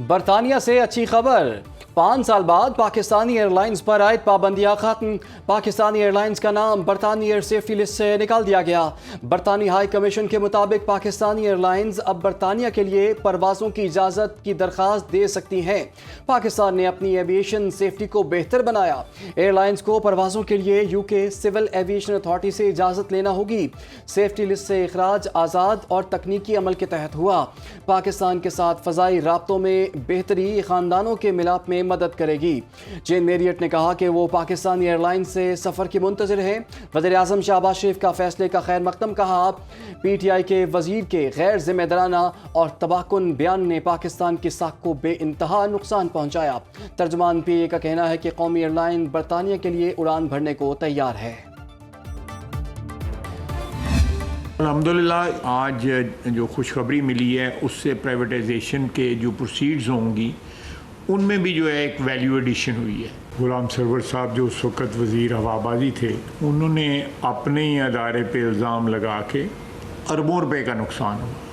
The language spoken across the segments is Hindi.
बरतानिया से अच्छी खबर। 5 साल बाद पाकिस्तानी एयरलाइंस पर आयद पाबंदियां खत्म। पाकिस्तानी एयरलाइंस का नाम बरतानी एयर सेफ्टी लिस्ट से निकाल दिया गया। बरतानी हाई कमीशन के मुताबिक पाकिस्तानी एयरलाइंस अब बरतानिया के लिए परवाज़ों की इजाज़त की दरख्वास्त दे सकती हैं। पाकिस्तान ने अपनी एविएशन सेफ्टी को बेहतर बनाया। एयरलाइंस को परवाज़ों के लिए यूके सिविल एविएशन अथॉरिटी से इजाज़त लेना होगी। सेफ्टी लिस्ट से इखराज आज़ाद और तकनीकी अमल के तहत हुआ। पाकिस्तान के साथ फ़ज़ाई राब्तों में बेहतरी ख़ानदानों के मिलाप में मदद करेगी। जेन मेरियट ने कहा कि वो पाकिस्तानी एयरलाइंस से सफ़र की मुंतज़िर है। वज़ीर आज़म शहबाज शरीफ का फैसले का खैर मकदम कहा। PTI के वज़ीर के गैर जिम्मेदाराना और तबाहकुन बयान ने पाकिस्तान की साख को बेइंतहा नुकसान पहुंचाया। तर्जुमान PA का कहना है कि कौमी एयरलाइन बरतानिया के लिए उड़ान भरने को तैयार है। अल्हम्दुलिल्लाह आज जो खुशखबरी मिली है उससे प्राइवेटाइजेशन के जो प्रोसीड्स होंगी उनमें भी जो है एक वैल्यू एडिशन हुई है। गुलाम सरवर साहब जो उस वक़्त वज़ीर हवाबाजी थे, उन्होंने अपने ही अदारे पे इल्ज़ाम लगा के अरबों रुपए का नुकसान हुआ।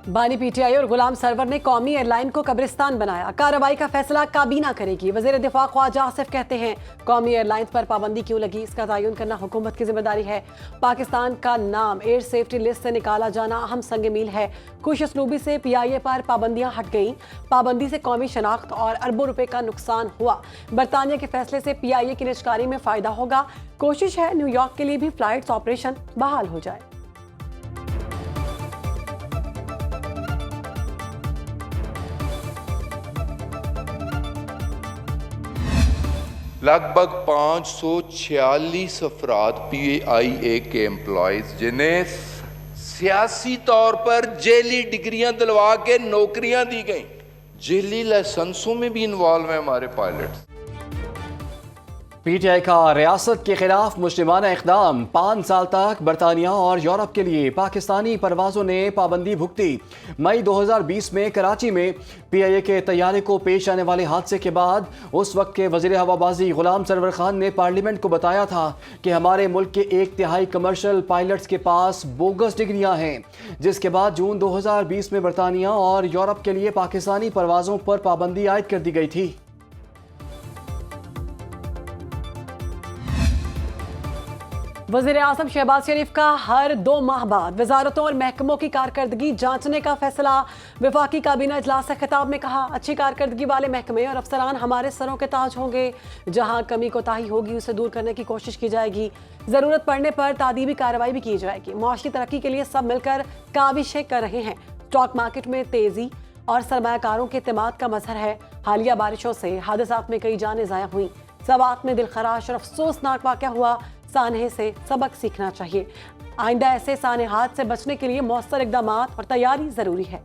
बानी PTI और गुलाम सरवर ने कौमी एयरलाइन को कब्रिस्तान बनाया। कार्रवाई का फैसला काबीना करेगी। वज़ीर दिफा ख्वाजा आसिफ कहते हैं कौमी एयरलाइंस पर पाबंदी क्यों लगी, इसका तयन करना हुकूमत की जिम्मेदारी है। पाकिस्तान का नाम एयर सेफ्टी लिस्ट से निकाला जाना अहम संग मील है। खुश असलूबी से PIA पर पाबंदियां हट गईं। पाबंदी से कौमी शनाख्त और अरबों रुपए का नुकसान हुआ। बरतानिया के फैसले से PIA की निजकारी में फायदा होगा। कोशिश है न्यूयॉर्क के लिए भी फ्लाइट्स ऑपरेशन बहाल हो जाए। लगभग 546 अफराद PIA के एम्प्लॉयज़ जिन्हें सियासी तौर पर जेली डिग्रियां दिलवा के नौकरियां दी गई, जेली लाइसेंसों में भी इन्वॉल्व हैं हमारे पायलट्स। PTI का रियासत के खिलाफ मुस्लिमाना इक़दाम। 5 साल तक बरतानिया और यूरोप के लिए पाकिस्तानी परवाज़ों ने पाबंदी भुगती। मई 2020 में कराची में PIA के तैयारे को पेश आने वाले हादसे के बाद उस वक्त के वज़ीर हवाबाजी गुलाम सरवर खान ने पार्लियामेंट को बताया था कि हमारे मुल्क के 1/3 कमर्शियल पायलट्स के पास बोगस डिग्रियां हैं। जिसके बाद जून 2020 में बरतानिया और यूरोप के लिए पाकिस्तानी परवाज़ों पर पाबंदी आयद कर दी गई थी। वज़ीर आज़म शहबाज शरीफ का हर 2 माह बाद वजारतों और महकमों की कारकर्दगी जांचने का फैसला। वफाकी काबीना इजलास से खिताब में कहा अच्छी कारकर्दगी वाले महकमे और अफसरान हमारे सरों के ताज होंगे। जहां कमी कोताही होगी उसे दूर करने की कोशिश की जाएगी। ज़रूरत पड़ने पर तादीबी कार्रवाई भी की जाएगी। मुआशी तरक्की के लिए सब मिलकर काविशें कर रहे हैं। स्टॉक मार्केट में तेजी और सरमायाकारों के एतमाद का मजहर है। हालिया बारिशों से हादसात में कई जानें ज़ाया हुई। सवात में दिलखराश और अफसोसनाक वाक़या हुआ। सानहे से सबक सीखना चाहिए। आइंदा ऐसे सानहात से बचने के लिए मौसर इक़दाम और तैयारी जरूरी है।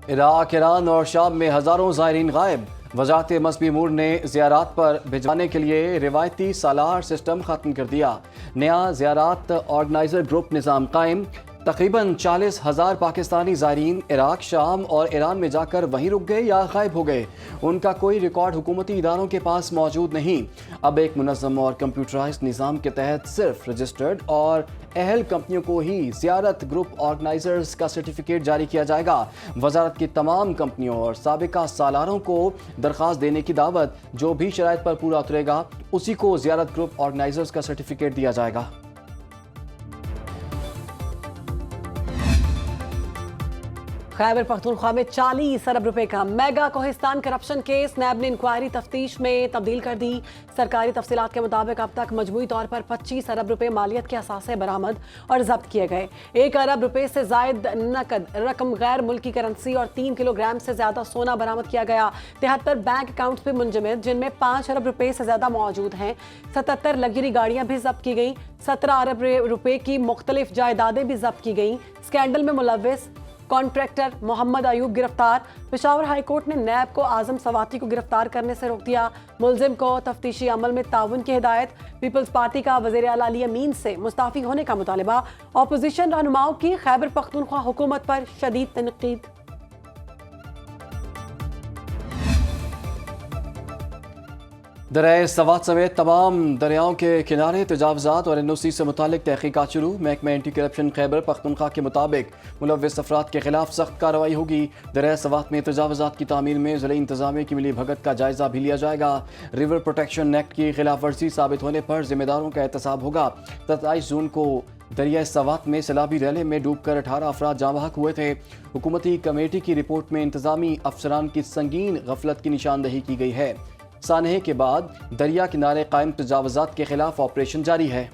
इराक, ईरान और शाम में हज़ारों ज़ायरीन गायब। वज़ारत मज़हबी अमूर ने ज़ियारात पर भिजवाने के लिए रिवायती सालार सिस्टम ख़त्म कर दिया। नया ज़ियारात ऑर्गेनाइज़र ग्रुप निज़ाम कायम। तकरीबन 40,000 पाकिस्तानी ज़ायरीन इराक, शाम और ईरान में जाकर वहीं रुक गए या गायब हो गए। उनका कोई रिकॉर्ड हुकूमती इदारों के पास मौजूद नहीं। अब एक मुनज़्ज़म और कंप्यूटराइज्ड निज़ाम के तहत सिर्फ रजिस्टर्ड और अहल कंपनियों को ही ज़ियारत ग्रुप ऑर्गेनाइजर्स का सर्टिफिकेट जारी किया जाएगा। वजारत की तमाम कंपनियों और साबिका सालारों को दरख्वास्त देने की दावत। जो भी शराइत पर पूरा उतरेगा उसी को ज़ियारत ग्रुप ऑर्गेनाइजर्स का सर्टिफिकेट दिया जाएगा। खैबर पख्तूनख्वा में 40 अरब रुपए का मेगा कोहिस्तान करप्शन केस। नैब ने इंक्वायरी तफ्तीश में तब्दील कर दी। सरकारी तफसीलात के मुताबिक अब तक मजमूई तौर पर 25 अरब रुपए मालियत के असासे बरामद और जब्त किए गए। 1 अरब रुपए से जायद नकद रकम, गैर मुल्की करेंसी और 3 किलोग्राम से ज्यादा सोना बरामद किया गया। 73 बैंक अकाउंट्स भी मुंजमद जिनमें 5 अरब रुपए से ज्यादा मौजूद हैं। 77 लग्जरी गाड़ियां भी जब्त की गई। 17 अरब रुपए की मुख्तलिफ जायदादें भी जब्त की गई। स्कैंडल में मुलव्विस कॉन्ट्रैक्टर मोहम्मद अयूब गिरफ्तार। पेशावर हाई कोर्ट ने नैब को आजम सवाती को गिरफ्तार करने से रोक दिया। मुलजिम को तफ्तीशी अमल में ताउन की हिदायत। पीपल्स पार्टी का वज़ीर आला अली अमीन से मुस्ताफी होने का मुतालबा। अपोजिशन रहनुमाओं की खैबर पख्तूनख्वा हुकूमत पर शदीद तनकीद। दरिया सवात समेत तमाम दरियाओं के किनारे तजावज़ात और NOC से मुतालिक तहकीकात शुरू। महकमा एंटी करप्शन खैबर पख्तूनख्वा के मुताबिक मुलव्वस अफराद के खिलाफ सख्त कार्रवाई होगी। दरिया सवात में तजावज़ात की तामील में ज़िला इंतज़ामिया की मिली भगत का जायज़ा भी लिया जाएगा। रिवर प्रोटेक्शन एक्ट की खिलाफ वर्जी साबित होने पर जिम्मेदारों का एहतसाब होगा। 27 जून को दरिया सवात में सैलाबी रैली में डूबकर 18 अफराद जाँ बहक हुए थे। हुकूमती कमेटी की रिपोर्ट में इंतज़ामी अफसरान की संगीन गफलत की निशानदही की गई है। सानहे के बाद दरिया किनारे कायम तजावज़ात के खिलाफ ऑपरेशन जारी है।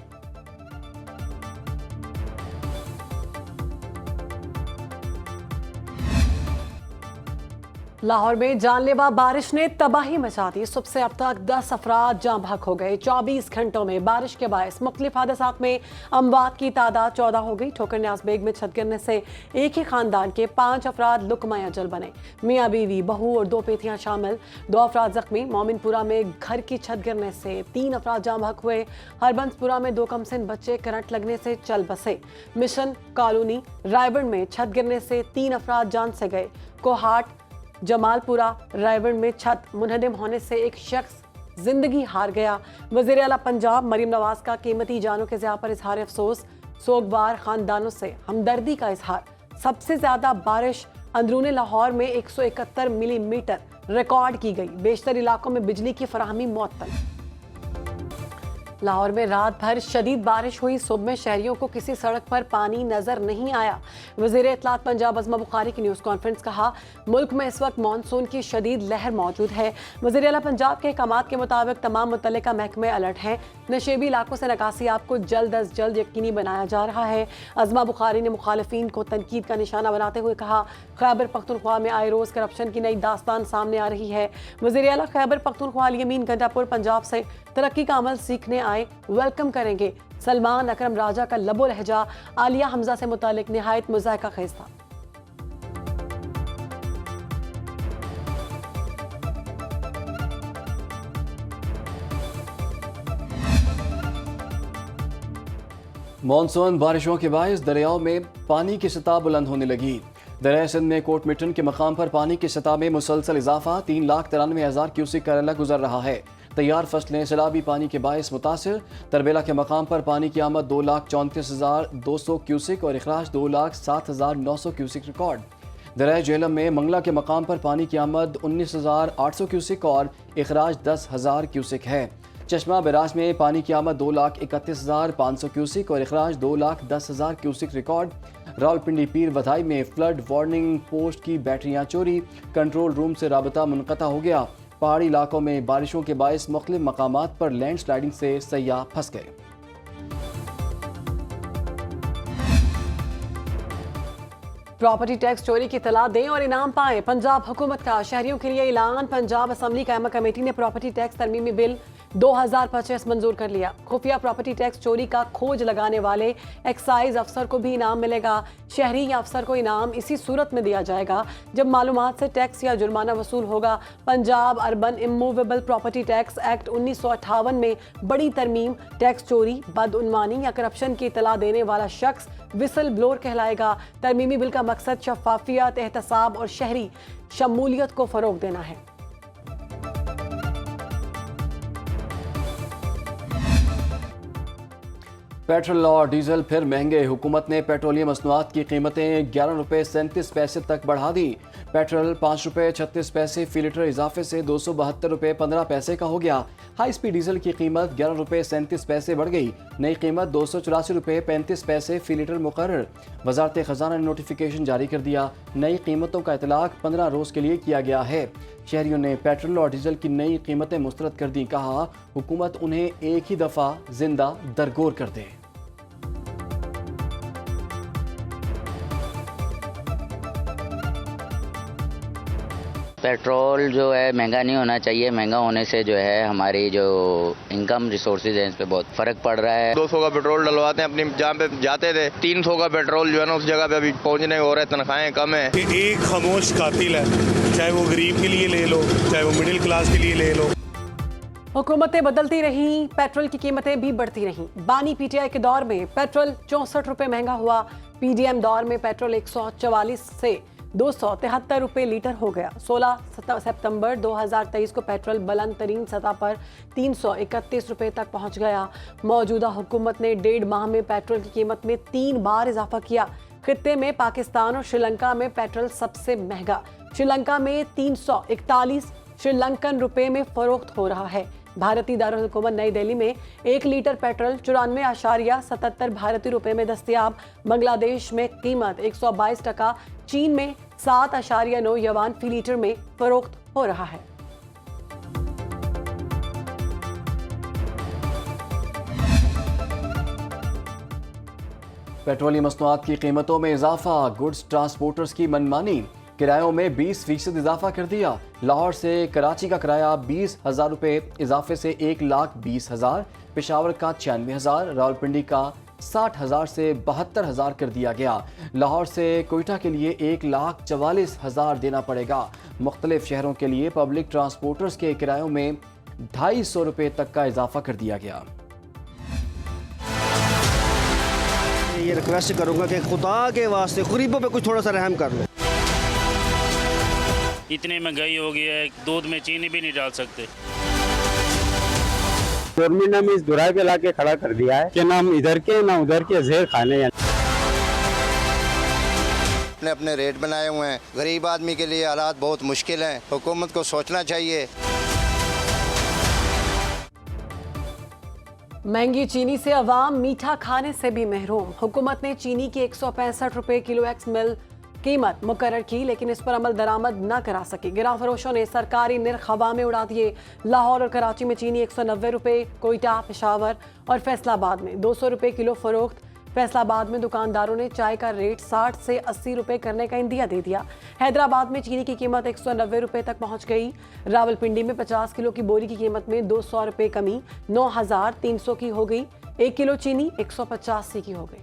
लाहौर में जानलेवा बारिश ने तबाही मचा दी। सुबह से अब तक 10 अफराद जाँ बहक हो गए। 24 घंटों में बारिश के बायस मुख्तलिफ हादसात में अमवात की तादाद 14 हो गई। ठोकर न्याज बेग में छत गिरने से एक ही खानदान के 5 अफराद लुकमा अजल बने। मियाँ बीवी, बहू और 2 पेथियां शामिल। 2 अफराद जख्मी। मोमिनपुरा में घर की छत गिरने से 3 अफराद जाँ बहक हुए। हरबंसपुरा में 2 कमसिन बच्चे करंट लगने से चल बसे। मिशन कॉलोनी रायबंड में छत गिरने से 3 अफराद जान से गए। कोहाट जमालपुरा रायबंड में छत मुनहदिम होने से एक शख्स जिंदगी हार गया। वज़ीर आला पंजाब मरीम नवाज का कीमती जानों के ज़िया पर इजहार अफसोस। सोगवार खानदानों से हमदर्दी का इजहार। सबसे ज्यादा बारिश अंदरूनी लाहौर में 171 मिलीमीटर रिकॉर्ड की गई। बेशतर इलाकों में बिजली की फराहमी मुअत्तल। लाहौर में रात भर शदीद बारिश हुई। सुबह में शहरियों को किसी सड़क पर पानी नजर नहीं आया। वज़ीर इत्तलात पंजाब अज़मा बुखारी की न्यूज़ कॉन्फ्रेंस कहा, मुल्क में इस वक्त मानसून की शदीद लहर मौजूद है। वज़ीर आला पंजाब के अहकामात के मुताबिक तमाम मुतल्लिका महकमे अलर्ट हैं। नशेबी इलाकों से निकासी आपको जल्द अज जल्द यकीनी बनाया जा रहा है। अज़मा बुखारी ने मुखालिफिन को तनकीद का निशाना बनाते हुए कहा, खैबर पख्तूनख्वा में आए रोज़ करप्शन की नई दास्तान सामने आ रही है। वज़ीर आला खैबर पख्तूनख्वा यमीन गंडापुर पंजाब से तरक्की का अमल सीखने आए, वेलकम करेंगे। सलमान अकरम राजा का लबो लहजा आलिया हमजा से मुतालिक निहायत मुज़ायका खेज था। मानसून बारिशों के बायस दरियाओं में पानी की सतह बुलंद होने लगी। दरिया सिंध में कोट मिटन के मकाम पर पानी की सतह में मुसलसल इजाफा। 3,93,000 क्यूसिक का रला गुजर रहा है। तैयार फसलें सैलाबी पानी के बायस मुतासिर। तरबेला के मकाम पर पानी की आमद 2,34,200 क्यूसिक और अखराज 2,07,900 क्यूसिक रिकॉर्ड। दरिया झेलम में मंगला के मकाम पर पानी की आमद 19,800 क्यूसिक और अखराज 10,000 क्यूसिक है। चश्मा बैराज में पानी की आमद 2,31,500 क्यूसिक और अखराज 2,10,000 क्यूसिक रिकॉर्ड। रावलपिंडी पीर वधाई में फ्लड वार्निंग पोस्ट की बैटरियां चोरी। कंट्रोल रूम से राबता मुनक़ता हो गया। पहाड़ी इलाकों में बारिशों के बायस मुख्तलिफ मकामात पर लैंड स्लाइडिंग से सयाह फंस गए। प्रॉपर्टी टैक्स चोरी की इतला दें और इनाम पाएं। पंजाब हुकूमत का शहरियों के लिए ऐलान। पंजाब असम्बली कायमा कमेटी ने प्रॉपर्टी टैक्स तरमीमी बिल 2025 मंजूर कर लिया। खुफिया प्रॉपर्टी टैक्स चोरी का खोज लगाने वाले एक्साइज अफसर को भी इनाम मिलेगा। शहरी या अफसर को इनाम इसी सूरत में दिया जाएगा जब मालूमात से टैक्स या जुर्माना वसूल होगा। Punjab urban immovable property tax act 1958 में बड़ी तरमीम। टैक्स चोरी, बदउनवानी या करप्शन की इतला देने वाला शख्स विसल ब्लोअर कहलाएगा। तरमीमी बिल का मकसद शफाफियत, एहतसाब और शहरी शमूलियत को फरोग देना है। पेट्रोल और डीजल फिर महंगे। हुकूमत ने पेट्रोलियम मसनूआत की कीमतें 11 रुपये 37 पैसे तक बढ़ा दी। पेट्रोल 5 रुपये 36 पैसे फी लीटर इजाफे से 272 रुपये 15 पैसे का हो गया। हाई स्पीड डीजल की कीमत 11 रुपये 37 पैसे बढ़ गई। नई कीमत 284 रुपये 35 पैसे फी लीटर मुकर्रर। वजारत खजाना ने नोटिफिकेशन जारी कर दिया। नई कीमतों का इतलाक 15 रोज़ के लिए किया गया है। शहरियों ने पेट्रोल और डीजल की नई कीमतें मुस्तरद कर दी। कहा, हुकूमत उन्हें एक ही दफ़ा जिंदा दरगोर कर दे। पेट्रोल जो है महंगा नहीं होना चाहिए। महंगा होने से जो है हमारी जो इनकम रिसोर्सेज हैं इस पे बहुत फर्क पड़ रहा है। 200 का पेट्रोल डलवाते हैं अपनी जहाँ पे जाते थे। 300 का पेट्रोल जो है ना उस जगह पे अभी पहुँचने हो रहे हैं, तनख्वाहें कम है। एक खामोश कातिल है, चाहे वो गरीब के लिए ले लो, चाहे वो मिडिल क्लास के लिए ले लो। हुकूमतें बदलती रहीं, पेट्रोल की कीमतें भी बढ़ती रहीं। बानी पीटीआई के दौर में पेट्रोल 64 रुपये महंगा हुआ। पीडीएम दौर में पेट्रोल 144 से 273 रुपये लीटर हो गया। 16 सितंबर 2023 को पेट्रोल बुलंद तरीन सतह पर 331 रुपये तक पहुंच गया। मौजूदा हुकूमत ने 1.5 माह में पेट्रोल की कीमत में 3 बार इजाफा किया। खित्ते में पाकिस्तान और श्रीलंका में पेट्रोल सबसे महंगा। श्रीलंका में 341 श्रीलंकन रुपए में फरोख्त हो रहा है। भारतीय दारुल हुकूमत नई दिल्ली में 1 लीटर पेट्रोल 94.77 भारतीय रुपए में दस्तयाब। बांग्लादेश में कीमत 122 टका, चीन में 7.9 युआन फी लीटर में फरोख्त हो रहा है। पेट्रोलियम मसनूआत की कीमतों में इजाफा, गुड्स ट्रांसपोर्टर्स की मनमानी, किरायों में 20% इजाफा कर दिया। लाहौर से कराची का किराया 20,000 रुपये इजाफे से 1,20,000, पेशावर का 96,000, रावलपिंडी का 60,000 से 72,000 कर दिया गया। लाहौर से कोयटा के लिए 1,44,000 देना पड़ेगा। मुख्तलिफ शहरों के लिए पब्लिक ट्रांसपोर्टर्स के किरायों में 250 रुपये तक का इजाफा कर दिया गया। ये रिक्वेस्ट करूंगा कि खुदा के वास्ते गरीबों पे कुछ थोड़ा सा रहम कर लो। इतनी महंगाई हो गई है, दूध में चीनी भी नहीं डाल सकते। गवर्नमेंट ने हमें इस दुराई पे ला के खड़ा कर दिया है कि ना हम इधर के ना उधर के जेर खाने हैं। अपने अपने रेट बनाए हुए हैं। गरीब आदमी के लिए हालात बहुत मुश्किल हैं। हुकूमत को सोचना चाहिए। महंगी चीनी से अवाम मीठा खाने से भी महरूम। हुकूमत ने चीनी की 165 रुपये किलो एक्स मिल कीमत मुकर्रर की, लेकिन इस पर अमल दरामद न करा सकी। गिरा फरोशों ने सरकारी निर्ख हवा में उड़ा दिए। लाहौर और कराची में चीनी 190 रुपये, कोयटा, पेशावर और फैसलाबाद में 200 रुपये किलो फरोख्त। फैसलाबाद में दुकानदारों ने चाय का रेट 60 से 80 रुपये करने का इंदिया दे दिया। हैदराबाद में चीनी की कीमत 190 रुपये तक पहुंच गई। रावलपिंडी में 50 किलो की बोरी की कीमत में 200 रुपये कमी 9,300 की हो गई। 1 किलो चीनी 185 की हो गई।